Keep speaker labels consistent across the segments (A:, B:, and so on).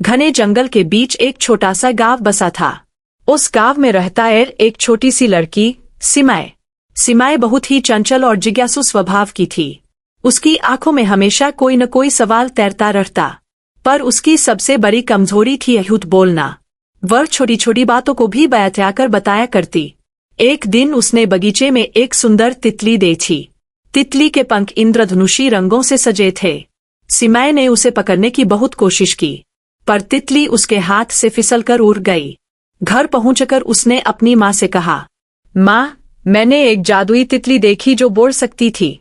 A: घने जंगल के बीच एक छोटा सा गांव बसा था। उस गांव में रहता है एक छोटी सी लड़की, सिमाय। सिमाय बहुत ही चंचल और जिज्ञासु स्वभाव की थी। उसकी आंखों में हमेशा कोई न कोई सवाल तैरता रहता। पर उसकी सबसे बड़ी कमजोरी थी झूठ बोलना। वह छोटी छोटी बातों को भी बयाकर बताया करती। एक दिन उसने बगीचे में एक सुंदर तितली देखी। तितली के पंख इंद्रधनुषी रंगों से सजे थे। सिमाय ने उसे पकड़ने की बहुत कोशिश की, पर तितली उसके हाथ से फिसलकर उड़ गई। घर पहुंचकर उसने अपनी माँ से कहा, माँ, मैंने एक जादुई तितली देखी जो बोल सकती थी।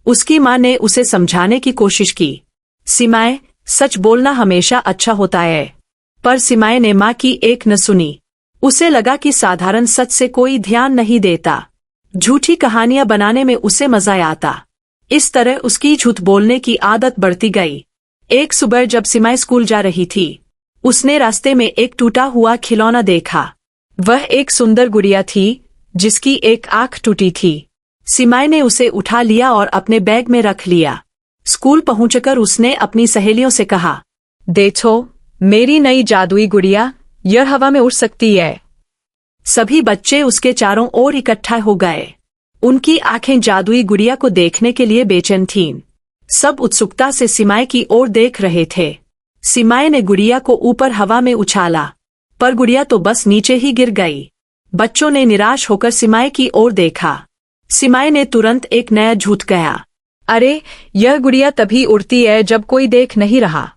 A: उसकी माँ ने उसे समझाने की कोशिश की, सिमाय, सच बोलना हमेशा अच्छा होता है। पर सिमाय ने माँ की एक न सुनी। उसे लगा कि साधारण सच से कोई ध्यान नहीं देता। झूठी कहानियां बनाने में उसे मजा आता। इस तरह उसकी झूठ बोलने की आदत बढ़ती गई। एक सुबह जब सिमाय स्कूल जा रही थी, उसने रास्ते में एक टूटा हुआ खिलौना देखा। वह एक सुंदर गुड़िया थी जिसकी एक आंख टूटी थी। सिमाय ने उसे उठा लिया और अपने बैग में रख लिया। स्कूल पहुंचकर उसने अपनी सहेलियों से कहा, देखो, मेरी नई जादुई गुड़िया, यह हवा में उड़ सकती है। सभी बच्चे उसके चारों ओर इकट्ठा हो गए। उनकी आंखें जादुई गुड़िया को देखने के लिए बेचैन थीं। सब उत्सुकता से सिमाय की ओर देख रहे थे। सिमाय ने गुड़िया को ऊपर हवा में उछाला, पर गुड़िया तो बस नीचे ही गिर गई। बच्चों ने निराश होकर सिमाय की ओर देखा। सिमाय ने तुरंत एक नया झूठ कहा, अरे, यह गुड़िया तभी उड़ती है जब कोई देख नहीं रहा।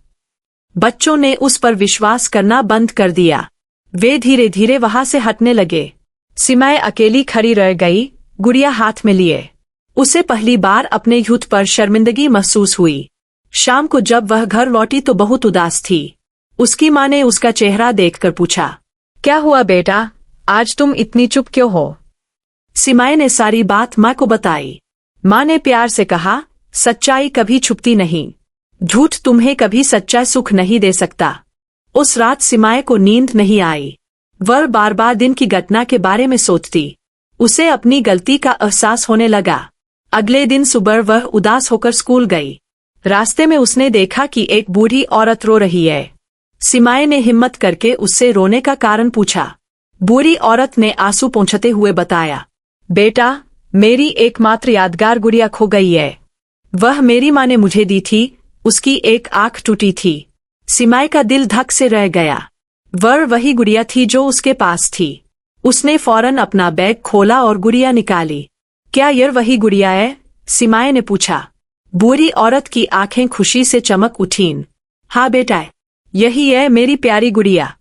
A: बच्चों ने उस पर विश्वास करना बंद कर दिया। वे धीरे धीरे वहां से हटने लगे। सिमाय अकेली खड़ी रह गई, गुड़िया हाथ में लिए। उसे पहली बार अपने झूठ पर शर्मिंदगी महसूस हुई। शाम को जब वह घर लौटी तो बहुत उदास थी। उसकी माँ ने उसका चेहरा देखकर पूछा, क्या हुआ बेटा, आज तुम इतनी चुप क्यों हो? सिमाय ने सारी बात माँ को बताई। माँ ने प्यार से कहा, सच्चाई कभी छुपती नहीं। झूठ तुम्हें कभी सच्चा सुख नहीं दे सकता। उस रात सिमाय को नींद नहीं आई। वह बार बार दिन की घटना के बारे में सोचती। उसे अपनी गलती का एहसास होने लगा। अगले दिन सुबह वह उदास होकर स्कूल गई। रास्ते में उसने देखा कि एक बूढ़ी औरत रो रही है। सिमाय ने हिम्मत करके उससे रोने का कारण पूछा। बूढ़ी औरत ने आंसू पोंछते हुए बताया, बेटा, मेरी एकमात्र यादगार गुड़िया खो गई है। वह मेरी माँ ने मुझे दी थी, उसकी एक आंख टूटी थी। सिमाय का दिल धक से रह गया। वह वही गुड़िया थी जो उसके पास थी। उसने फौरन अपना बैग खोला और गुड़िया निकाली। क्या यह वही गुड़िया है? सिमाय ने पूछा। बूढ़ी औरत की आंखें खुशी से चमक उठीं। हाँ बेटा, यही है मेरी प्यारी गुड़िया।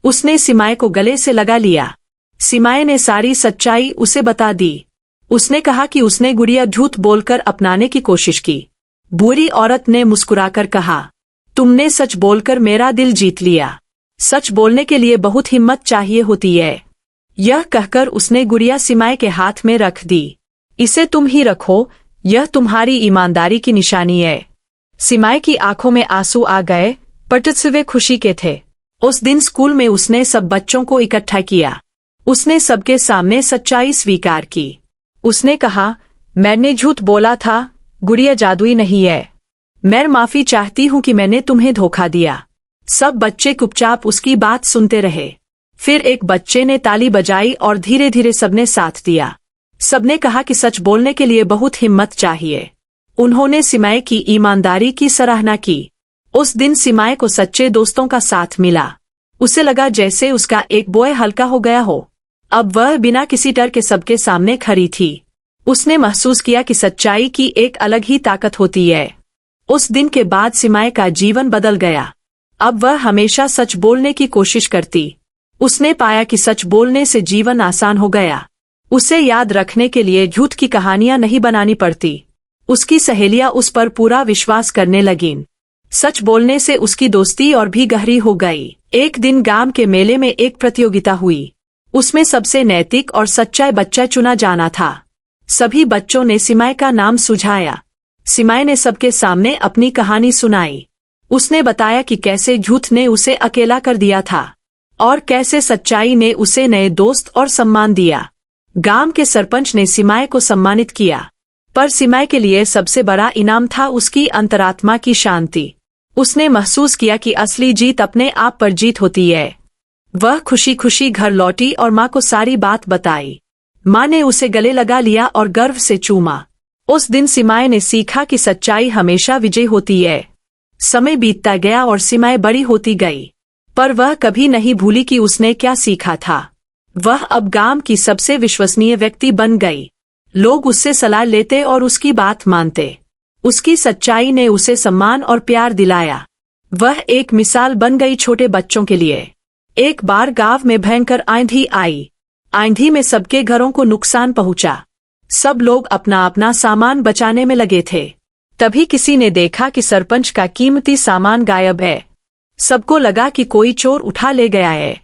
A: उसने सिमाय को गले से लगा लिया। सिमाय ने सारी सच्चाई उसे बता दी। उसने कहा कि उसने गुड़िया झूठ बोलकर अपनाने की कोशिश की। बूढ़ी औरत ने मुस्कुराकर कहा, तुमने सच बोलकर मेरा दिल जीत लिया। सच बोलने के लिए बहुत हिम्मत चाहिए होती है। यह कहकर उसने गुड़िया सिमाय के हाथ में रख दी। इसे तुम ही रखो, यह तुम्हारी ईमानदारी की निशानी है। सिमाय की आंखों में आंसू आ गए, पर वे खुशी के थे। उस दिन स्कूल में उसने सब बच्चों को इकट्ठा किया। उसने सबके सामने सच्चाई स्वीकार की। उसने कहा, मैंने झूठ बोला था, गुड़िया जादुई नहीं है। मैं माफी चाहती हूँ कि मैंने तुम्हें धोखा दिया। सब बच्चे चुपचाप उसकी बात सुनते रहे। फिर एक बच्चे ने ताली बजाई और धीरे धीरे सबने साथ दिया। सबने कहा कि सच बोलने के लिए बहुत हिम्मत चाहिए। उन्होंने सिमाय की ईमानदारी की सराहना की। उस दिन सिमाय को सच्चे दोस्तों का साथ मिला। उसे लगा जैसे उसका एक बोझ हल्का हो गया हो। अब वह बिना किसी डर के सबके सामने खड़ी थी। उसने महसूस किया कि सच्चाई की एक अलग ही ताकत होती है। उस दिन के बाद सिमाय का जीवन बदल गया। अब वह हमेशा सच बोलने की कोशिश करती। उसने पाया कि सच बोलने से जीवन आसान हो गया। उसे याद रखने के लिए झूठ की कहानियां नहीं बनानी पड़ती। उसकी सहेलियां उस पर पूरा विश्वास करने लगीं। सच बोलने से उसकी दोस्ती और भी गहरी हो गई। एक दिन गांव के मेले में एक प्रतियोगिता हुई। उसमें सबसे नैतिक और सच्चा बच्चा चुना जाना था। सभी बच्चों ने सिमाय का नाम सुझाया। सिमाय ने सबके सामने अपनी कहानी सुनाई। उसने बताया कि कैसे झूठ ने उसे अकेला कर दिया था और कैसे सच्चाई ने उसे नए दोस्त और सम्मान दिया। गांव के सरपंच ने सिमाय को सम्मानित किया, पर सिमाय के लिए सबसे बड़ा इनाम था उसकी अंतरात्मा की शांति। उसने महसूस किया कि असली जीत अपने आप पर जीत होती है। वह खुशी खुशी घर लौटी और माँ को सारी बात बताई। माँ ने उसे गले लगा लिया और गर्व से चूमा। उस दिन सिमाए ने सीखा कि सच्चाई हमेशा विजय होती है। समय बीतता गया और सिमाए बड़ी होती गई, पर वह कभी नहीं भूली कि उसने क्या सीखा था। वह अब गांव की सबसे विश्वसनीय व्यक्ति बन गई। लोग उससे सलाह लेते और उसकी बात मानते। उसकी सच्चाई ने उसे सम्मान और प्यार दिलाया। वह एक मिसाल बन गई छोटे बच्चों के लिए। एक बार गांव में भयंकर आंधी आई। आंधी में सबके घरों को नुकसान पहुंचा। सब लोग अपना अपना सामान बचाने में लगे थे। तभी किसी ने देखा कि सरपंच का कीमती सामान गायब है। सबको लगा कि कोई चोर उठा ले गया है।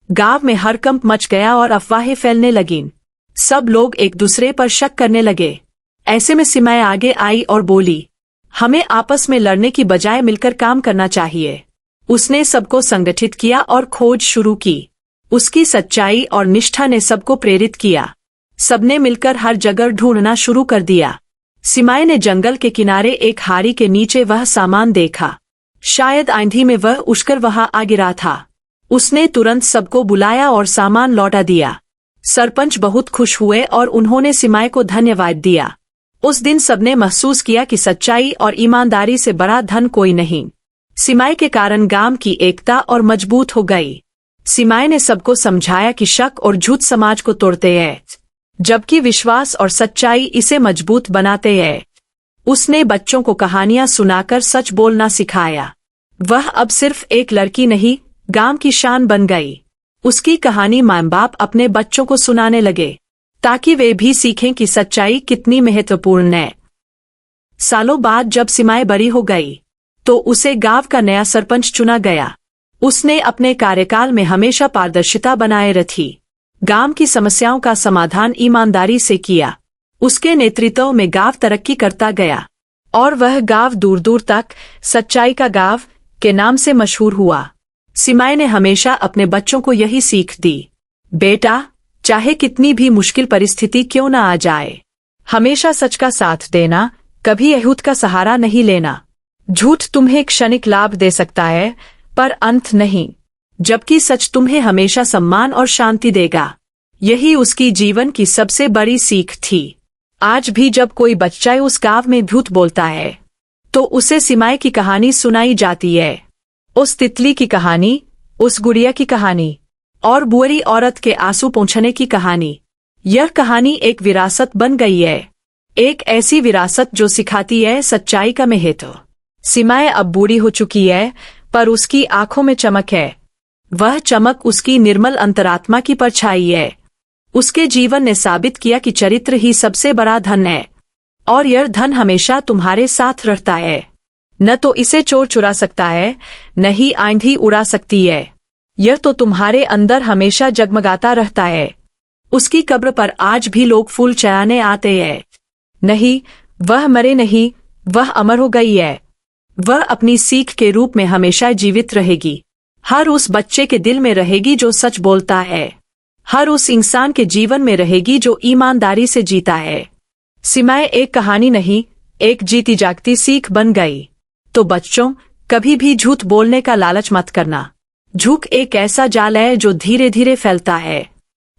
A: गांव में हड़कंप मच गया और अफवाहें फैलने लगीं। सब लोग एक दूसरे पर शक करने लगे। ऐसे में सिमाए आगे आई और बोली, हमें आपस में लड़ने की बजाय मिलकर काम करना चाहिए। उसने सबको संगठित किया और खोज शुरू की। उसकी सच्चाई और निष्ठा ने सबको प्रेरित किया। सबने मिलकर हर जगह ढूंढना शुरू कर दिया। सिमाए ने जंगल के किनारे एक हारी के नीचे वह सामान देखा। शायद आंधी में वह उछकर वहां आ गिरा था। उसने तुरंत सबको बुलाया और सामान लौटा दिया। सरपंच बहुत खुश हुए और उन्होंने सिमाए को धन्यवाद दिया। उस दिन सबने महसूस किया कि सच्चाई और ईमानदारी से बड़ा धन कोई नहीं। सिमाए के कारण गांव की एकता और मजबूत हो गई। सिमाए ने सबको समझाया कि शक और झूठ समाज को तोड़ते हैं, जबकि विश्वास और सच्चाई इसे मजबूत बनाते हैं। उसने बच्चों को कहानियां सुनाकर सच बोलना सिखाया। वह अब सिर्फ एक लड़की नहीं, गांव की शान बन गई। उसकी कहानी माँ बाप अपने बच्चों को सुनाने लगे, ताकि वे भी सीखें कि सच्चाई कितनी महत्वपूर्ण है। सालों बाद जब सिमाए बड़ी हो गई, तो उसे गांव का नया सरपंच चुना गया। उसने अपने कार्यकाल में हमेशा पारदर्शिता बनाए रखी। गांव की समस्याओं का समाधान ईमानदारी से किया। उसके नेतृत्व में गांव तरक्की करता गया और वह गांव दूर दूर तक सच्चाई का गांव के नाम से मशहूर हुआ। सिमाए ने हमेशा अपने बच्चों को यही सीख दी, बेटा, चाहे कितनी भी मुश्किल परिस्थिति क्यों न आ जाए, हमेशा सच का साथ देना, कभी झूठ का सहारा नहीं लेना। झूठ तुम्हें क्षणिक लाभ दे सकता है, पर अंत नहीं, जबकि सच तुम्हें हमेशा सम्मान और शांति देगा। यही उसकी जीवन की सबसे बड़ी सीख थी। आज भी जब कोई बच्चा उस गांव में झूठ बोलता है, तो उसे सिमाए की कहानी सुनाई जाती है। उस तितली की कहानी, उस गुड़िया की कहानी और बुरी औरत के आंसू पोंछने की कहानी। यह कहानी एक विरासत बन गई है, एक ऐसी विरासत जो सिखाती है सच्चाई का महत्व। सिमाए अब बूढ़ी हो चुकी है, पर उसकी आंखों में चमक है। वह चमक उसकी निर्मल अंतरात्मा की परछाई है। उसके जीवन ने साबित किया कि चरित्र ही सबसे बड़ा धन है, और यह धन हमेशा तुम्हारे साथ रहता है। न तो इसे चोर चुरा सकता है, न ही आंधी उड़ा सकती है। यह तो तुम्हारे अंदर हमेशा जगमगाता रहता है। उसकी कब्र पर आज भी लोग फूल चढ़ाने आते हैं। नहीं, वह मरे नहीं, वह अमर हो गई है। वह अपनी सीख के रूप में हमेशा जीवित रहेगी। हर उस बच्चे के दिल में रहेगी जो सच बोलता है। हर उस इंसान के जीवन में रहेगी जो ईमानदारी से जीता है। सिमाए एक कहानी नहीं, एक जीती जागती सीख बन गई। तो बच्चों, कभी भी झूठ बोलने का लालच मत करना। झूठ एक ऐसा जाल है जो धीरे धीरे फैलता है।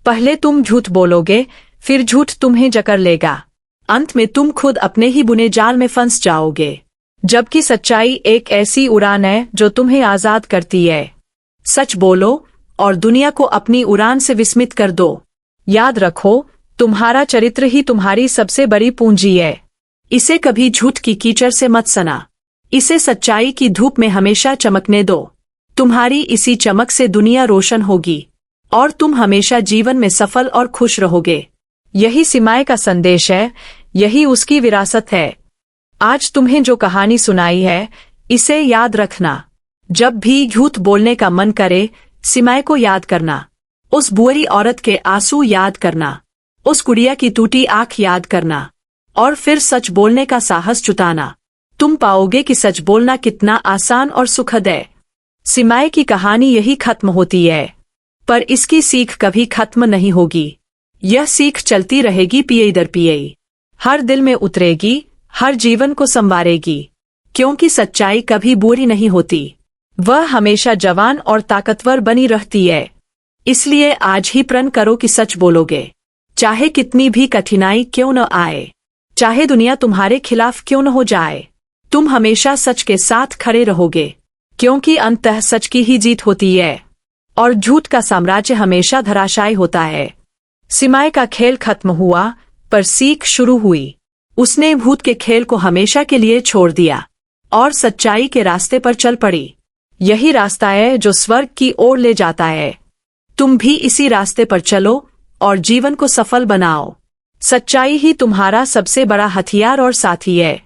A: पहले तुम झूठ बोलोगे, फिर झूठ तुम्हें जकड़ लेगा। अंत में तुम खुद अपने ही बुने जाल में फंस जाओगे। जबकि सच्चाई एक ऐसी उड़ान है जो तुम्हें आजाद करती है। सच बोलो और दुनिया को अपनी उड़ान से विस्मित कर दो। याद रखो, तुम्हारा चरित्र ही तुम्हारी सबसे बड़ी पूंजी है। इसे कभी झूठ की कीचड़ से मत सना। इसे सच्चाई की धूप में हमेशा चमकने दो। तुम्हारी इसी चमक से दुनिया रोशन होगी और तुम हमेशा जीवन में सफल और खुश रहोगे। यही सिमाए का संदेश है, यही उसकी विरासत है। आज तुम्हें जो कहानी सुनाई है, इसे याद रखना। जब भी झूठ बोलने का मन करे, सिमाए को याद करना। उस बुरी औरत के आंसू याद करना, उस गुड़िया की टूटी आंख याद करना, और फिर सच बोलने का साहस जुटाना। तुम पाओगे कि सच बोलना कितना आसान और सुखद है। सिमाए की कहानी यही खत्म होती है, पर इसकी सीख कभी खत्म नहीं होगी। यह सीख चलती रहेगी, पीढ़ी दर पीढ़ी। हर दिल में उतरेगी, हर जीवन को संवारेगी। क्योंकि सच्चाई कभी बुरी नहीं होती, वह हमेशा जवान और ताकतवर बनी रहती है। इसलिए आज ही प्रण करो कि सच बोलोगे, चाहे कितनी भी कठिनाई क्यों न आए, चाहे दुनिया तुम्हारे खिलाफ क्यों न हो जाए, तुम हमेशा सच के साथ खड़े रहोगे, क्योंकि अंततः सच की ही जीत होती है और झूठ का साम्राज्य हमेशा धराशायी होता है। सीमाय का खेल खत्म हुआ, पर सीख शुरू हुई। उसने भूत के खेल को हमेशा के लिए छोड़ दिया और सच्चाई के रास्ते पर चल पड़ी। यही रास्ता है जो स्वर्ग की ओर ले जाता है। तुम भी इसी रास्ते पर चलो और जीवन को सफल बनाओ। सच्चाई ही तुम्हारा सबसे बड़ा हथियार और साथी है।